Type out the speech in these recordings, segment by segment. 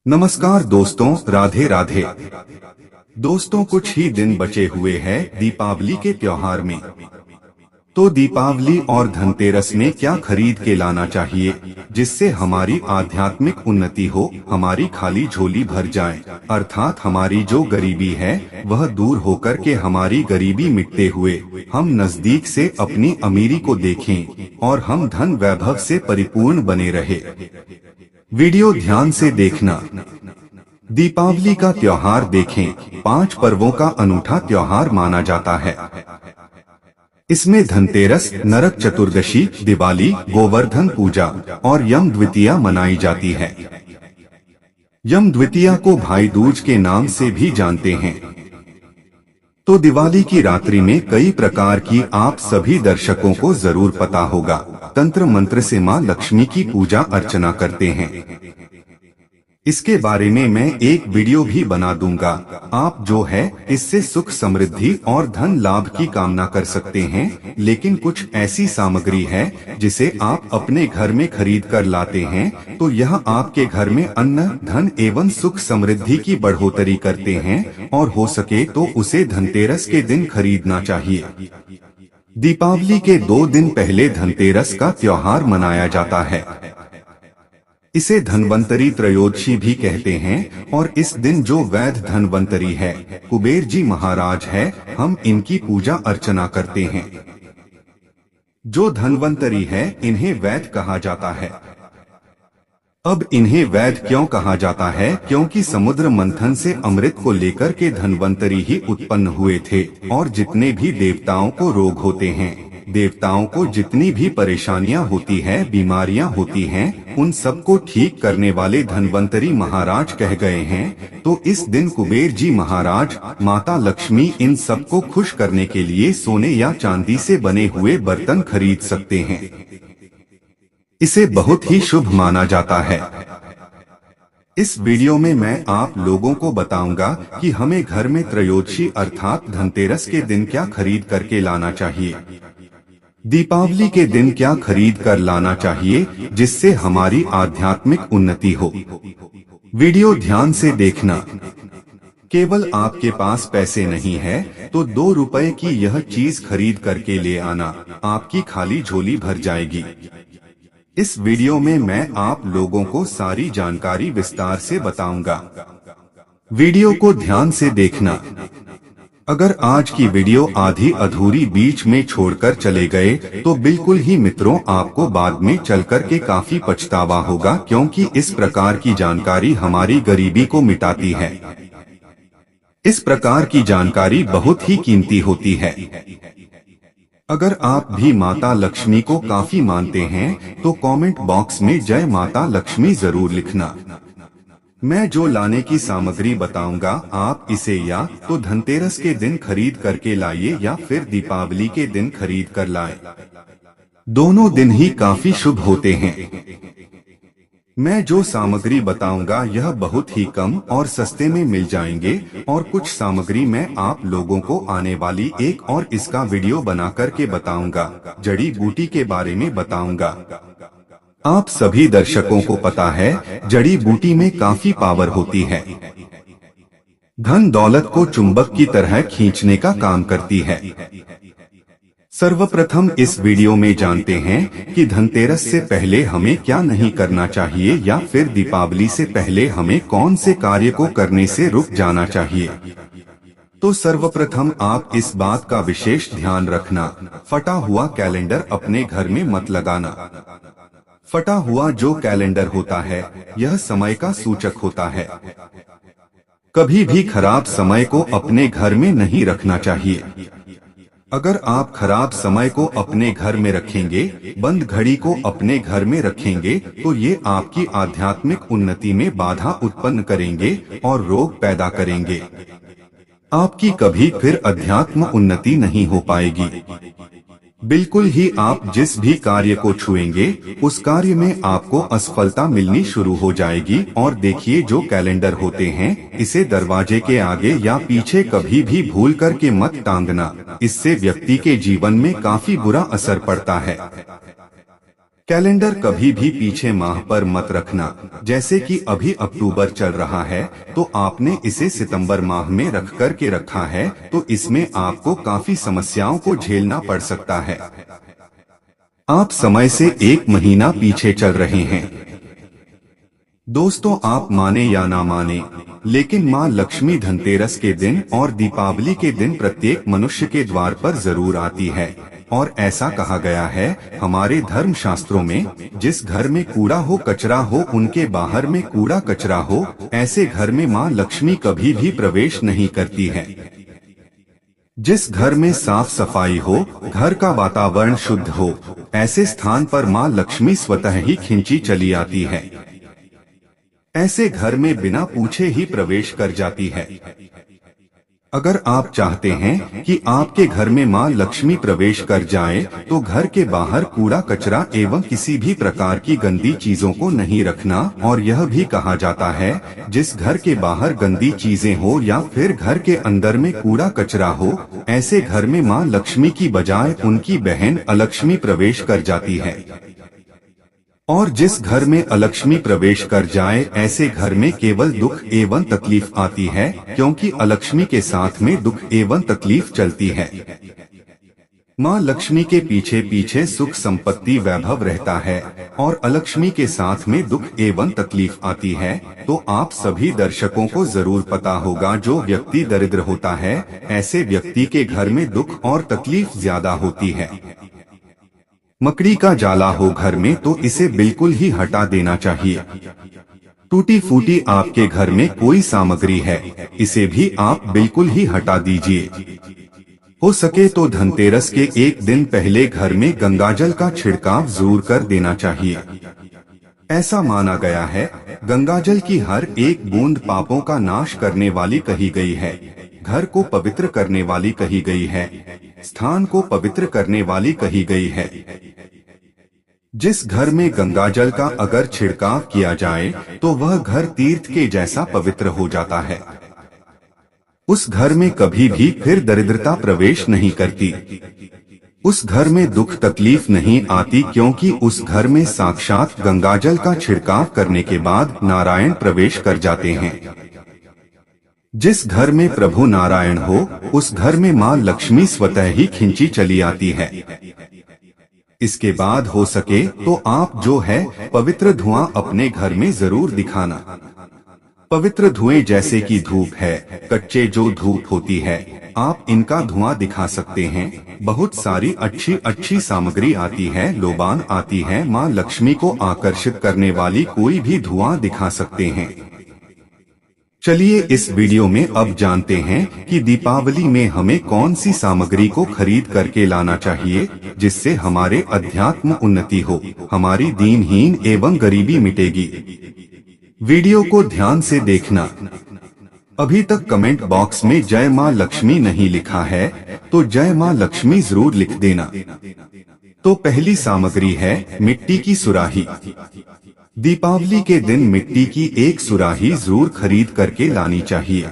नमस्कार दोस्तों, राधे राधे। दोस्तों, कुछ ही दिन बचे हुए हैं दीपावली के त्योहार में। तो दीपावली और धनतेरस में क्या खरीद के लाना चाहिए जिससे हमारी आध्यात्मिक उन्नति हो, हमारी खाली झोली भर जाए, अर्थात हमारी जो गरीबी है वह दूर होकर के हमारी गरीबी मिटते हुए हम नजदीक से अपनी अमीरी को देखें और हम धन वैभव से परिपूर्ण बने रहे। वीडियो ध्यान से देखना। दीपावली का त्योहार देखें, 5 पर्वों का अनूठा त्योहार माना जाता है। इसमें धनतेरस, नरक चतुर्दशी, दिवाली, गोवर्धन पूजा और यम द्वितीया मनाई जाती है। यम द्वितीया को भाई दूज के नाम से भी जानते हैं। तो दिवाली की रात्रि में कई प्रकार की आप सभी दर्शकों को जरूर पता होगा, तंत्र मंत्र से माँ लक्ष्मी की पूजा अर्चना करते हैं। इसके बारे में मैं एक वीडियो भी बना दूंगा। आप जो है इससे सुख समृद्धि और धन लाभ की कामना कर सकते हैं, लेकिन कुछ ऐसी सामग्री है जिसे आप अपने घर में खरीद कर लाते हैं तो यह आपके घर में अन्न, धन एवं सुख समृद्धि की बढ़ोतरी करते हैं और हो सके तो उसे धनतेरस के दिन खरीदना चाहिए। दीपावली के 2 दिन पहले धनतेरस का त्योहार मनाया जाता है। इसे धन्वंतरी त्रयोदशी भी कहते हैं और इस दिन जो वैध धन्वंतरी है, कुबेर जी महाराज है, हम इनकी पूजा अर्चना करते हैं। जो धन्वंतरी है इन्हें वैद कहा जाता है। अब इन्हें वैद क्यों कहा जाता है? क्योंकि समुद्र मंथन से अमृत को लेकर के धन्वंतरी ही उत्पन्न हुए थे और जितने भी देवताओं को रोग होते हैं, देवताओं को जितनी भी परेशानियां होती है, बीमारियां होती हैं, उन सबको ठीक करने वाले धन्वंतरी महाराज कह गए हैं। तो इस दिन कुबेर जी महाराज, माता लक्ष्मी इन सबको खुश करने के लिए सोने या चांदी से बने हुए बर्तन खरीद सकते हैं। इसे बहुत ही शुभ माना जाता है। इस वीडियो में मैं आप लोगों को बताऊंगा कि हमें घर में त्रयोदशी अर्थात धनतेरस के दिन क्या खरीद करके लाना चाहिए, दीपावली के दिन क्या खरीद कर लाना चाहिए जिससे हमारी आध्यात्मिक उन्नति हो। वीडियो ध्यान से देखना। केवल आपके पास पैसे नहीं है तो 2 रुपए की यह चीज खरीद करके ले आना, आपकी खाली झोली भर जाएगी। इस वीडियो में मैं आप लोगों को सारी जानकारी विस्तार से बताऊंगा। वीडियो को ध्यान से देखना। अगर आज की वीडियो आधी अधूरी बीच में छोड़कर चले गए तो बिल्कुल ही मित्रों, आपको बाद में चलकर के काफी पछतावा होगा, क्योंकि इस प्रकार की जानकारी हमारी गरीबी को मिटाती है। इस प्रकार की जानकारी बहुत ही कीमती होती है। अगर आप भी माता लक्ष्मी को काफी मानते हैं तो कमेंट बॉक्स में जय माता लक्ष्मी जरूर लिखना। मैं जो लाने की सामग्री बताऊंगा, आप इसे या तो धनतेरस के दिन खरीद करके लाइए या फिर दीपावली के दिन खरीद कर लाएं। दोनों दिन ही काफी शुभ होते हैं। मैं जो सामग्री बताऊंगा यह बहुत ही कम और सस्ते में मिल जाएंगे और कुछ सामग्री मैं आप लोगों को आने वाली एक और इसका वीडियो बना करके बताऊंगा। जड़ी बूटी के बारे में बताऊंगा। आप सभी दर्शकों को पता है जड़ी बूटी में काफी पावर होती है। धन दौलत को चुंबक की तरह खींचने का काम करती है। सर्वप्रथम इस वीडियो में जानते हैं कि धनतेरस से पहले हमें क्या नहीं करना चाहिए या फिर दीपावली से पहले हमें कौन से कार्य को करने से रुक जाना चाहिए। तो सर्वप्रथम आप इस बात का विशेष ध्यान रखना, फटा हुआ कैलेंडर अपने घर में मत लगाना। फटा हुआ जो कैलेंडर होता है यह समय का सूचक होता है। कभी भी खराब समय को अपने घर में नहीं रखना चाहिए। अगर आप खराब समय को अपने घर में रखेंगे, बंद घड़ी को अपने घर में रखेंगे तो ये आपकी आध्यात्मिक उन्नति में बाधा उत्पन्न करेंगे और रोग पैदा करेंगे। आपकी कभी फिर अध्यात्म उन्नति नहीं हो पाएगी। बिल्कुल ही आप जिस भी कार्य को छुएंगे उस कार्य में आपको असफलता मिलनी शुरू हो जाएगी। और देखिए, जो कैलेंडर होते हैं इसे दरवाजे के आगे या पीछे कभी भी भूल करके मत टांगना, इससे व्यक्ति के जीवन में काफी बुरा असर पड़ता है। कैलेंडर कभी भी पीछे माह पर मत रखना। जैसे कि अभी अक्टूबर चल रहा है तो आपने इसे सितंबर माह में रख कर के रखा है, तो इसमें आपको काफी समस्याओं को झेलना पड़ सकता है। आप समय से 1 महीना पीछे चल रहे हैं। दोस्तों, आप माने या ना माने, लेकिन माँ लक्ष्मी धनतेरस के दिन और दीपावली के दिन प्रत्येक मनुष्य के द्वार पर जरूर आती है। और ऐसा कहा गया है हमारे धर्म शास्त्रों में, जिस घर में कूड़ा हो कचरा हो उनके बाहर में कूड़ा कचरा हो, ऐसे घर में माँ लक्ष्मी कभी भी प्रवेश नहीं करती है। जिस घर में साफ सफाई हो, घर का वातावरण शुद्ध हो, ऐसे स्थान पर माँ लक्ष्मी स्वतः ही खिंची चली आती है। ऐसे घर में बिना पूछे ही प्रवेश कर जाती है। अगर आप चाहते हैं कि आपके घर में माँ लक्ष्मी प्रवेश कर जाए, तो घर के बाहर कूड़ा कचरा एवं किसी भी प्रकार की गंदी चीजों को नहीं रखना। और यह भी कहा जाता है, जिस घर के बाहर गंदी चीजें हो या फिर घर के अंदर में कूड़ा कचरा हो, ऐसे घर में माँ लक्ष्मी की बजाय उनकी बहन अलक्ष्मी प्रवेश कर जाती है। और जिस घर में अलक्ष्मी प्रवेश कर जाए, ऐसे घर में केवल दुख एवं तकलीफ आती है, क्योंकि अलक्ष्मी के साथ में दुख एवं तकलीफ चलती है। माँ लक्ष्मी के पीछे पीछे सुख संपत्ति वैभव रहता है और अलक्ष्मी के साथ में दुख एवं तकलीफ आती है। तो आप सभी दर्शकों को जरूर पता होगा, जो व्यक्ति दरिद्र होता है, ऐसे व्यक्ति के घर में दुख और तकलीफ ज्यादा होती है। मकड़ी का जाला हो घर में तो इसे बिल्कुल ही हटा देना चाहिए। टूटी फूटी आपके घर में कोई सामग्री है, इसे भी आप बिल्कुल ही हटा दीजिए। हो सके तो धनतेरस के 1 दिन पहले घर में गंगाजल का छिड़काव जरूर कर देना चाहिए। ऐसा माना गया है, गंगाजल की हर एक बूंद पापों का नाश करने वाली कही गई है, घर को पवित्र करने वाली कही गई है, स्थान को पवित्र करने वाली कही गई है। जिस घर में गंगाजल का अगर छिड़काव किया जाए तो वह घर तीर्थ के जैसा पवित्र हो जाता है। उस घर में कभी भी फिर दरिद्रता प्रवेश नहीं करती, उस घर में दुख तकलीफ नहीं आती, क्योंकि उस घर में साक्षात गंगाजल का छिड़काव करने के बाद नारायण प्रवेश कर जाते हैं। जिस घर में प्रभु नारायण हो, उस घर में माँ लक्ष्मी स्वतः ही खिंची चली आती है। इसके बाद हो सके तो आप जो है पवित्र धुआं अपने घर में जरूर दिखाना। पवित्र धुएं जैसे कि धूप है, कच्चे जो धूप होती है, आप इनका धुआं दिखा सकते हैं। बहुत सारी अच्छी अच्छी सामग्री आती है, लोबान आती है, माँ लक्ष्मी को आकर्षित करने वाली कोई भी धुआं दिखा सकते हैं। चलिए इस वीडियो में अब जानते हैं कि दीपावली में हमें कौन सी सामग्री को खरीद करके लाना चाहिए, जिससे हमारे अध्यात्म उन्नति हो, हमारी दीनहीन एवं गरीबी मिटेगी। वीडियो को ध्यान से देखना। अभी तक कमेंट बॉक्स में जय माँ लक्ष्मी नहीं लिखा है तो जय माँ लक्ष्मी जरूर लिख देना। तो पहली सामग्री है मिट्टी की सुराही। दीपावली के दिन मिट्टी की एक सुराही जरूर खरीद करके लानी चाहिए।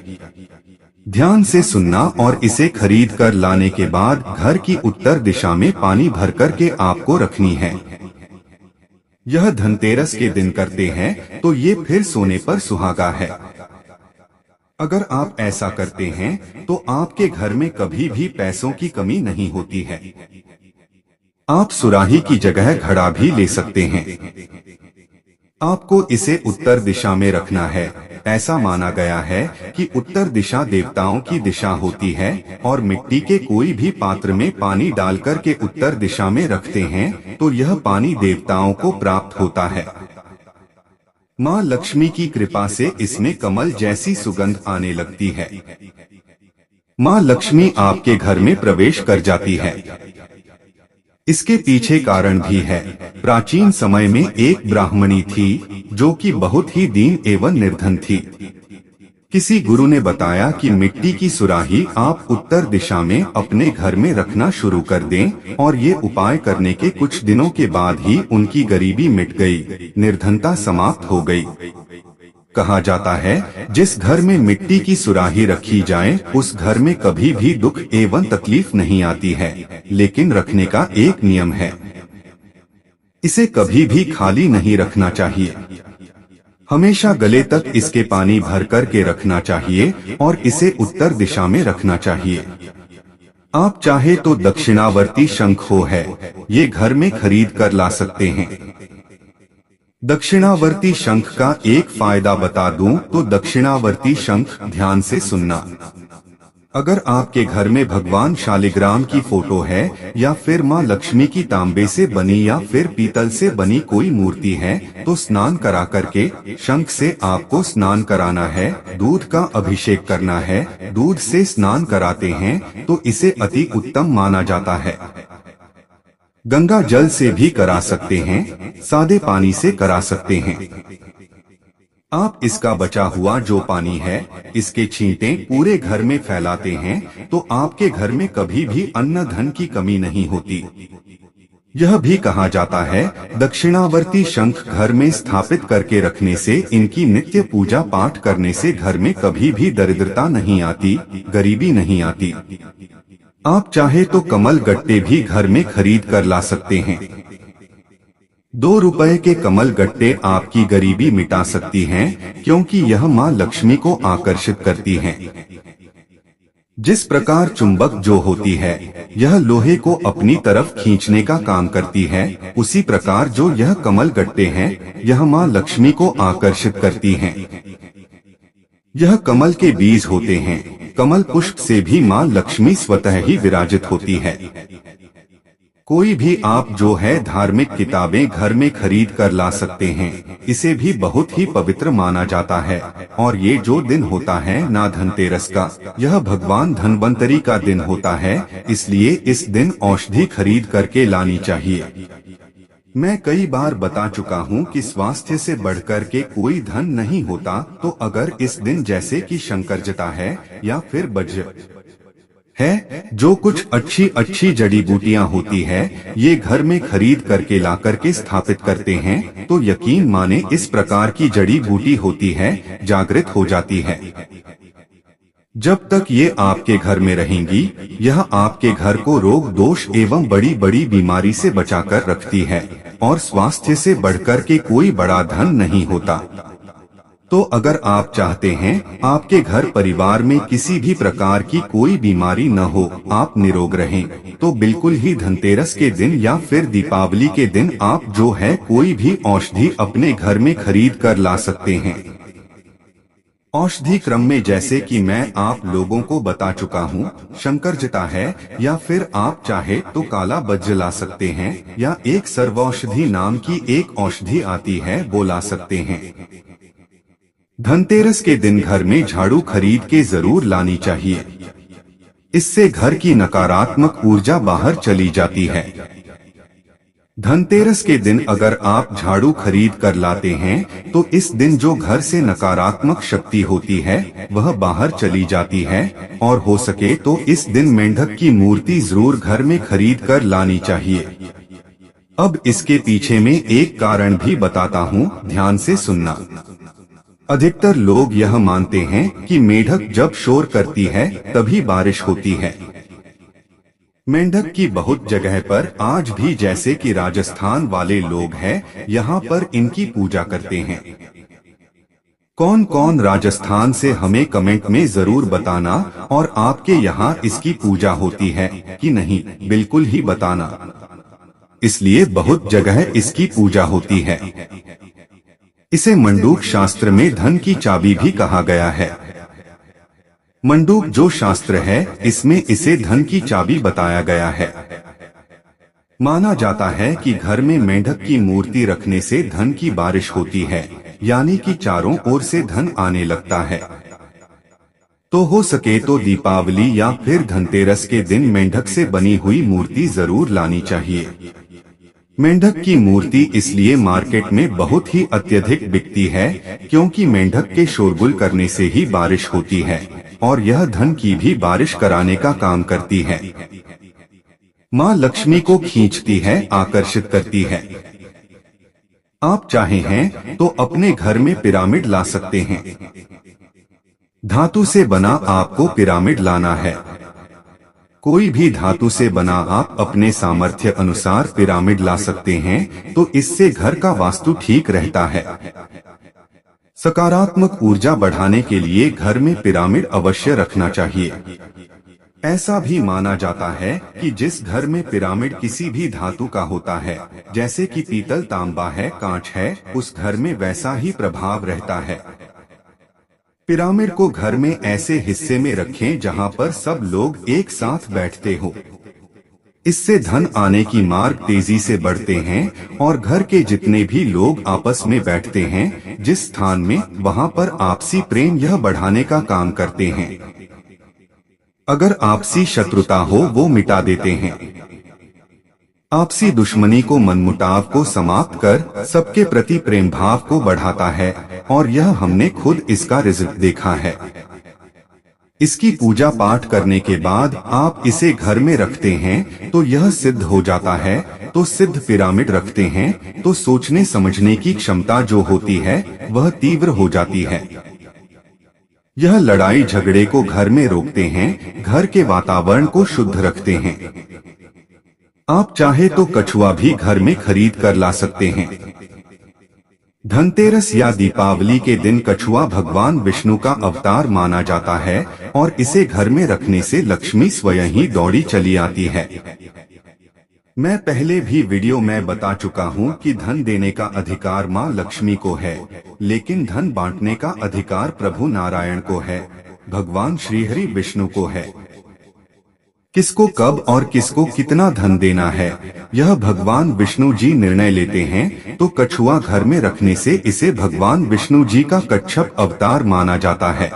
ध्यान से सुनना, और इसे खरीद कर लाने के बाद घर की उत्तर दिशा में पानी भर करके आपको रखनी है। यह धनतेरस के दिन करते हैं तो ये फिर सोने पर सुहागा है। अगर आप ऐसा करते हैं तो आपके घर में कभी भी पैसों की कमी नहीं होती है। आप सुराही की जगह घड़ा भी ले सकते हैं। आपको इसे उत्तर दिशा में रखना है। ऐसा माना गया है कि उत्तर दिशा देवताओं की दिशा होती है, और मिट्टी के कोई भी पात्र में पानी डालकर के उत्तर दिशा में रखते हैं तो यह पानी देवताओं को प्राप्त होता है। माँ लक्ष्मी की कृपा से इसमें कमल जैसी सुगंध आने लगती है। माँ लक्ष्मी आपके घर में प्रवेश कर जाती है। इसके पीछे कारण भी है। प्राचीन समय में एक ब्राह्मणी थी जो कि बहुत ही दीन एवं निर्धन थी। किसी गुरु ने बताया कि मिट्टी की सुराही आप उत्तर दिशा में अपने घर में रखना शुरू कर दें, और ये उपाय करने के कुछ दिनों के बाद ही उनकी गरीबी मिट गई, निर्धनता समाप्त हो गई। कहा जाता है जिस घर में मिट्टी की सुराही रखी जाए उस घर में कभी भी दुख एवं तकलीफ नहीं आती है, लेकिन रखने का एक नियम है। इसे कभी भी खाली नहीं रखना चाहिए। हमेशा गले तक इसके पानी भर कर के रखना चाहिए और इसे उत्तर दिशा में रखना चाहिए। आप चाहे तो दक्षिणावर्ती शंख हो है, ये घर में खरीद कर ला सकते हैं। दक्षिणावर्ती शंख का एक फायदा बता दूं तो दक्षिणावर्ती शंख, ध्यान से सुनना, अगर आपके घर में भगवान शालिग्राम की फोटो है या फिर माँ लक्ष्मी की तांबे से बनी या फिर पीतल से बनी कोई मूर्ति है, तो स्नान करा करके शंख से आपको स्नान कराना है, दूध का अभिषेक करना है। दूध से स्नान कराते हैं तो इसे अति उत्तम माना जाता है। गंगा जल से भी करा सकते हैं, सादे पानी से करा सकते हैं। आप इसका बचा हुआ जो पानी है, इसके छींटे पूरे घर में फैलाते हैं तो आपके घर में कभी भी अन्न धन की कमी नहीं होती। यह भी कहा जाता है दक्षिणावर्ती शंख घर में स्थापित करके रखने से, इनकी नित्य पूजा पाठ करने से घर में कभी भी दरिद्रता नहीं आती, गरीबी नहीं आती। आप चाहे तो कमल गट्टे भी घर में खरीद कर ला सकते हैं। 2 रुपए के कमल गट्टे आपकी गरीबी मिटा सकती हैं, क्योंकि यह माँ लक्ष्मी को आकर्षित करती हैं। जिस प्रकार चुंबक जो होती है, यह लोहे को अपनी तरफ खींचने का काम करती है, उसी प्रकार जो यह कमल गट्टे हैं, यह माँ लक्ष्मी को आकर्षित करती हैं। यह कमल के बीज होते हैं। कमल पुष्प से भी माँ लक्ष्मी स्वतः ही विराजित होती है। कोई भी आप जो है धार्मिक किताबें घर में खरीद कर ला सकते हैं, इसे भी बहुत ही पवित्र माना जाता है। और ये जो दिन होता है ना धनतेरस का, यह भगवान धन्वंतरी का दिन होता है, इसलिए इस दिन औषधि खरीद करके लानी चाहिए। मैं कई बार बता चुका हूँ कि स्वास्थ्य से बढ़कर के कोई धन नहीं होता, तो अगर इस दिन जैसे कि शंकरजटा है या फिर वज्र है, जो कुछ अच्छी अच्छी जड़ी बूटियां होती है, ये घर में खरीद करके ला करके स्थापित करते हैं, तो यकीन माने इस प्रकार की जड़ी बूटी होती है, जागृत हो जाती है। जब तक ये आपके घर में रहेंगी, यह आपके घर को रोग दोष एवं बड़ी बड़ी बीमारी से बचाकर रखती है, और स्वास्थ्य से बढ़कर के कोई बड़ा धन नहीं होता। तो अगर आप चाहते हैं आपके घर परिवार में किसी भी प्रकार की कोई बीमारी न हो, आप निरोग रहें, तो बिल्कुल ही धनतेरस के दिन या फिर दीपावली के दिन आप जो है कोई भी औषधि अपने घर में खरीद कर ला सकते हैं। औषधि क्रम में जैसे कि मैं आप लोगों को बता चुका हूँ, शंकरजटा है, या फिर आप चाहे तो काला वज्र ला सकते हैं, या एक सर्वौषधि नाम की एक औषधि आती है, वो ला सकते हैं। धनतेरस के दिन घर में झाड़ू खरीद के जरूर लानी चाहिए। इससे घर की नकारात्मक ऊर्जा बाहर चली जाती है। धनतेरस के दिन अगर आप झाड़ू खरीद कर लाते हैं, तो इस दिन जो घर से नकारात्मक शक्ति होती है, वह बाहर चली जाती है। और हो सके तो इस दिन मेंढक की मूर्ति जरूर घर में खरीद कर लानी चाहिए। अब इसके पीछे में एक कारण भी बताता हूँ, ध्यान से सुनना। अधिकतर लोग यह मानते हैं कि मेंढक जब शोर करती है तभी बारिश होती है। मेंढक की बहुत जगह पर आज भी जैसे कि राजस्थान वाले लोग हैं, यहाँ पर इनकी पूजा करते हैं। कौन कौन राजस्थान से हमें कमेंट में जरूर बताना, और आपके यहाँ इसकी पूजा होती है कि नहीं, बिल्कुल ही बताना। इसलिए बहुत जगह इसकी पूजा होती है। इसे मंडूक शास्त्र में धन की चाबी भी कहा गया है। मंडूक जो शास्त्र है, इसमें इसे धन की चाबी बताया गया है। माना जाता है कि घर में मेंढक की मूर्ति रखने से धन की बारिश होती है, यानी कि चारों ओर से धन आने लगता है। तो हो सके तो दीपावली या फिर धनतेरस के दिन मेंढक से बनी हुई मूर्ति जरूर लानी चाहिए। मेंढक की मूर्ति इसलिए मार्केट में बहुत ही अत्यधिक बिकती है, क्योंकि मेंढक के शोरगुल करने से ही बारिश होती है, और यह धन की भी बारिश कराने का काम करती है। माँ लक्ष्मी को खींचती है, आकर्षित करती है। आप चाहे हैं तो अपने घर में पिरामिड ला सकते हैं। धातु से बना आपको पिरामिड लाना है। कोई भी धातु से बना आप अपने सामर्थ्य अनुसार पिरामिड ला सकते हैं, तो इससे घर का वास्तु ठीक रहता है। सकारात्मक ऊर्जा बढ़ाने के लिए घर में पिरामिड अवश्य रखना चाहिए। ऐसा भी माना जाता है कि जिस घर में पिरामिड किसी भी धातु का होता है, जैसे कि पीतल, तांबा है, कांच है, उस घर में वैसा ही प्रभाव रहता है। पिरामिड को घर में ऐसे हिस्से में रखें जहां पर सब लोग एक साथ बैठते हो। इससे धन आने की मार्ग तेजी से बढ़ते हैं और घर के जितने भी लोग आपस में बैठते हैं जिस स्थान में, वहां पर आपसी प्रेम यह बढ़ाने का काम करते हैं। अगर आपसी शत्रुता हो वो मिटा देते हैं। आपसी दुश्मनी को, मनमुटाव को समाप्त कर सबके प्रति प्रेम भाव को बढ़ाता है और यह हमने खुद इसका रिजल्ट देखा है। इसकी पूजा पाठ करने के बाद आप इसे घर में रखते हैं तो यह सिद्ध हो जाता है। तो सिद्ध पिरामिड रखते हैं तो सोचने समझने की क्षमता जो होती है वह तीव्र हो जाती है। यह लड़ाई झगड़े को घर में रोकते हैं, घर के वातावरण को शुद्ध रखते हैं। आप चाहे तो कछुआ भी घर में खरीद कर ला सकते हैं। धनतेरस या दीपावली के दिन कछुआ भगवान विष्णु का अवतार माना जाता है और इसे घर में रखने से लक्ष्मी स्वयं ही दौड़ी चली आती है। मैं पहले भी वीडियो में बता चुका हूँ कि धन देने का अधिकार माँ लक्ष्मी को है, लेकिन धन बांटने का अधिकार प्रभु नारायण को है, भगवान श्रीहरि विष्णु को है। किसको कब और किसको कितना धन देना है यह भगवान विष्णु जी निर्णय लेते हैं। तो कछुआ घर में रखने से इसे भगवान विष्णु जी का कच्छप अवतार माना जाता है,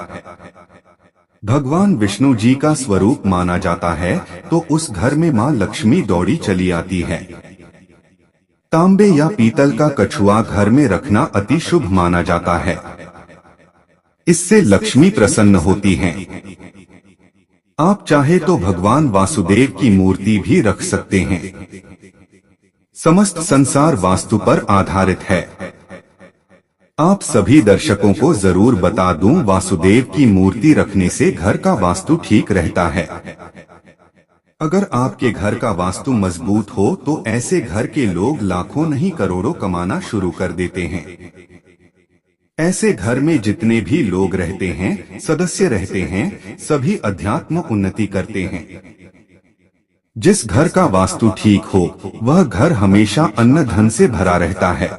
भगवान विष्णु जी का स्वरूप माना जाता है। तो उस घर में माँ लक्ष्मी दौड़ी चली आती है। तांबे या पीतल का कछुआ घर में रखना अति शुभ माना जाता है। इससे लक्ष्मी प्रसन्न होती हैं। आप चाहे तो भगवान वासुदेव की मूर्ति भी रख सकते हैं। समस्त संसार वास्तु पर आधारित है। आप सभी दर्शकों को जरूर बता दूं, वासुदेव की मूर्ति रखने से घर का वास्तु ठीक रहता है। अगर आपके घर का वास्तु मजबूत हो तो ऐसे घर के लोग लाखों नहीं करोड़ों कमाना शुरू कर देते हैं। ऐसे घर में जितने भी लोग रहते हैं, सदस्य रहते हैं, सभी अध्यात्म उन्नति करते हैं। जिस घर का वास्तु ठीक हो वह घर हमेशा अन्न धन से भरा रहता है।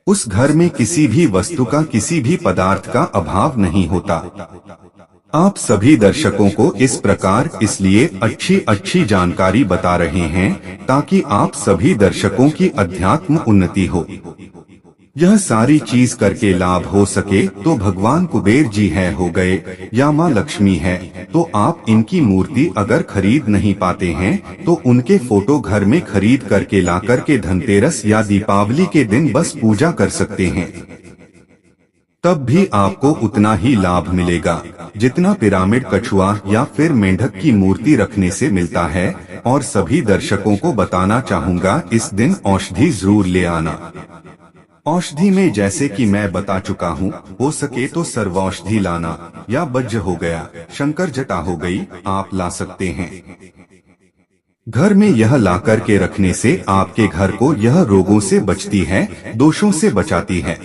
उस घर में किसी भी वस्तु का, किसी भी पदार्थ का अभाव नहीं होता। आप सभी दर्शकों को इस प्रकार इसलिए अच्छी जानकारी बता रहे हैं ताकि आप सभी दर्शकों की अध्यात्म उन्नति हो। यह सारी चीज करके लाभ हो सके तो भगवान कुबेर जी है हो गए या माँ लक्ष्मी है, तो आप इनकी मूर्ति अगर खरीद नहीं पाते हैं तो उनके फोटो घर में खरीद करके ला करके धनतेरस या दीपावली के दिन बस पूजा कर सकते हैं। तब भी आपको उतना ही लाभ मिलेगा जितना पिरामिड, कछुआ या फिर मेंढक की मूर्ति रखने से मिलता है। और सभी दर्शकों को बताना चाहूँगा, इस दिन औषधि जरूर ले आना। औषधि में जैसे कि मैं बता चुका हूँ, हो सके तो सर्वौषधि लाना, या बज्र हो गया, शंकर जटा हो गई, आप ला सकते हैं। घर में यह ला कर के रखने से आपके घर को यह रोगों से बचती है, दोषों से बचाती है।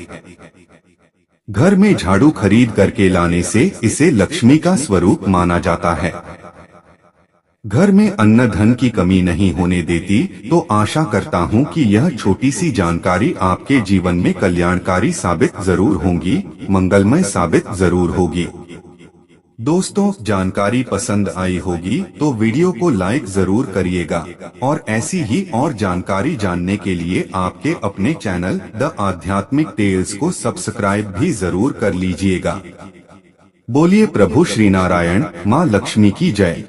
घर में झाड़ू खरीद करके लाने से इसे लक्ष्मी का स्वरूप माना जाता है। घर में अन्न धन की कमी नहीं होने देती। तो आशा करता हूँ कि यह छोटी सी जानकारी आपके जीवन में कल्याणकारी साबित जरूर होंगी, मंगलमय साबित जरूर होगी। दोस्तों, जानकारी पसंद आई होगी तो वीडियो को लाइक जरूर करिएगा और ऐसी ही और जानकारी जानने के लिए आपके अपने चैनल द आध्यात्मिक टेल्स को सब्सक्राइब भी जरूर कर लीजिएगा। बोलिए प्रभु श्री नारायण, माँ लक्ष्मी की जय।